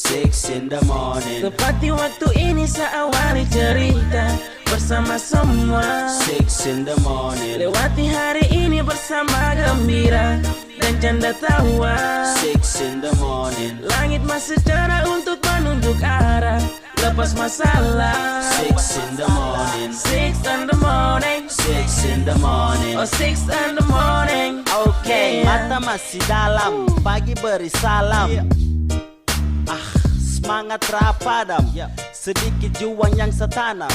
6 in the morning. Tepati waktu ini saya awali cerita bersama semua. 6 in the morning. Lewati hari ini bersama gembira dan canda tawa. 6 in the morning. Langit masih cerah untuk menunjuk arah. Lepas masalah. 6 in the morning. 6 in the morning. 6 in the morning. Oh 6 in the morning. Oke, mata masih dalam, pagi beri salam. Semangat rapadam, sedikit juang yang setanam.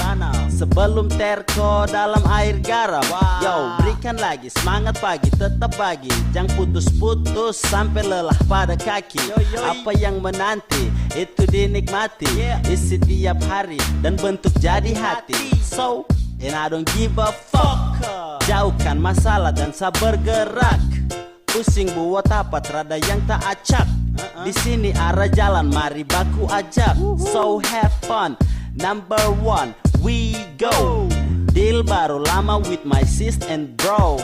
Sebelum terko dalam air garam. Yo, berikan lagi semangat pagi, tetap pagi. Jangan putus-putus sampai lelah pada kaki. Apa yang menanti, itu dinikmati. Isi tiap hari dan bentuk jadi hati. So, and I don't give a fuck. Jauhkan masalah dan sabar gerak. Pusing buat apa, terada yang tak acak. Di sini arah jalan, mari baku ajak. So have fun, number one, we go. Deal baru lama with my sis and bro.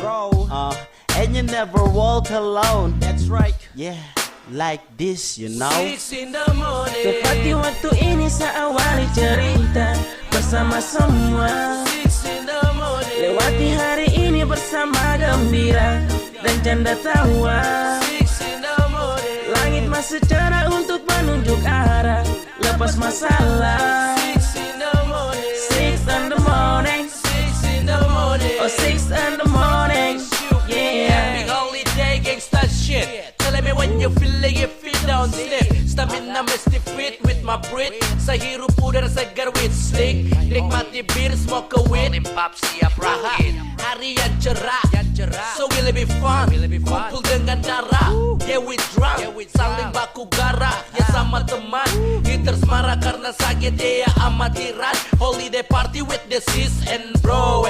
And you never walk alone. That's right, yeah, like this, you know. 6 in the morning. Tepati waktu ini saya awali cerita bersama semua. 6 in the morning. Lewati hari ini bersama gembira dan canda tawa. 6 in the morning. Langit masih cerah untuk menunjuk arah. Lepas masalah. 6 in the morning. 6 in the morning. 6 in the morning. Oh 6 in the morning. Yeah. Big holiday gangsta shit. Tell me when you feeling it, feel down slip. Stamina mesti fit with my Brit. Sa hirup udara segar with slick. Nikmati bir, smoke a weed. Pop siap rakit. Hari yang cerah, so will it be fun. Kumpul dengan darah, yeah we drunk. Saling baku gara, ya sama teman. Haters marah karena sakit, ya amatiran. Holiday party with the sis and bro.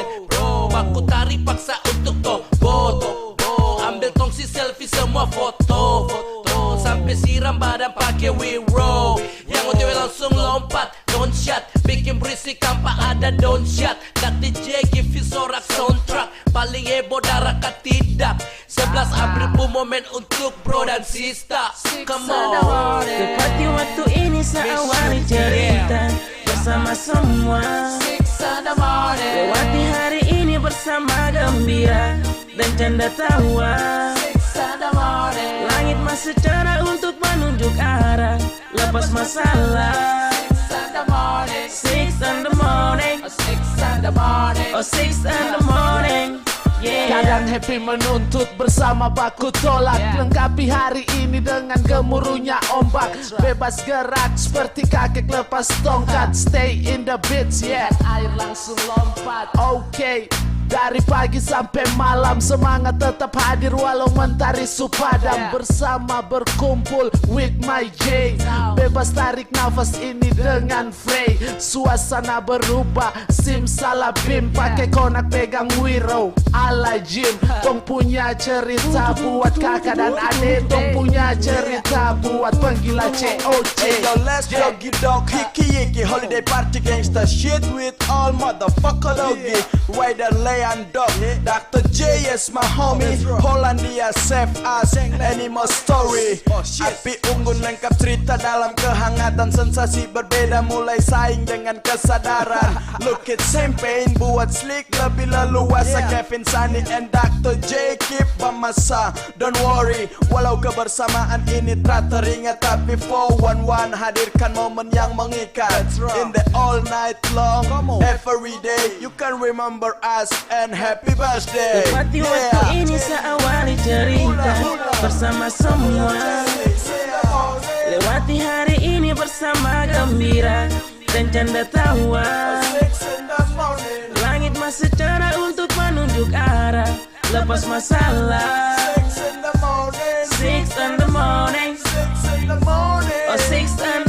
Baku tarik paksa untuk foto. Ambil tongsi selfie semua foto. Sampai siram badan pakai we roll. Yang OTW langsung lompat, don't shot. Bikin berisik tanpa ada don't shot. Dak DJ give you sorak soundtrack. Paling heboh darahkan tidak. 11 April pun momen untuk bro dan sista. Come on. Tepati waktu ini saya awali cerita bersama semua. 6 in the morning. Lewati hari ini bersama gembira dan canda tawa. 6 in the morning. Langit masih cerah untuk menunjuk arah. Lepas masalah. 6 in the morning. 6 in the morning. Oh 6 in the morning. Oh 6 in the morning. Yeah. Kadang happy menuntut bersama baku tolak. Lengkapi hari ini dengan gemuruhnya ombak. Bebas gerak seperti kakek lepas tongkat. Stay in the beats, yeah. Air langsung lompat. Okay. Dari pagi sampai malam semangat tetap hadir walau mentari supadam. Bersama berkumpul with my J. Bebas tarik nafas ini dengan Frey. Suasana berubah, simsalabim. Pakai konak pegang wiro ala Jim. Tong punya cerita buat kakak dan adik. Tong punya cerita buat penggila COC. Hey yo, let's go gidok hiki yiki. Holiday party gangsta shit with all motherfucker logi. Wider and dog, Dr. J is my homie. Hollandia save us, animal story. Api unggun lengkap cerita dalam kehangatan. Sensasi berbeda mulai saing dengan kesadaran. Look at champagne buat slick lebih leluasa. Kevin, Sunny and Dr. J keep masa. Don't worry, walau kebersamaan ini tak teringat, tapi 411 hadirkan momen yang mengikat. In the all night long, every day you can remember us and happy birthday. Tepati waktu ini saya awali cerita bersama semua. Lewati hari ini bersama gembira dan canda tawa. Langit masih cerah untuk menunjuk arah. Lepas masalah. 6 in the morning. Oh 6 in the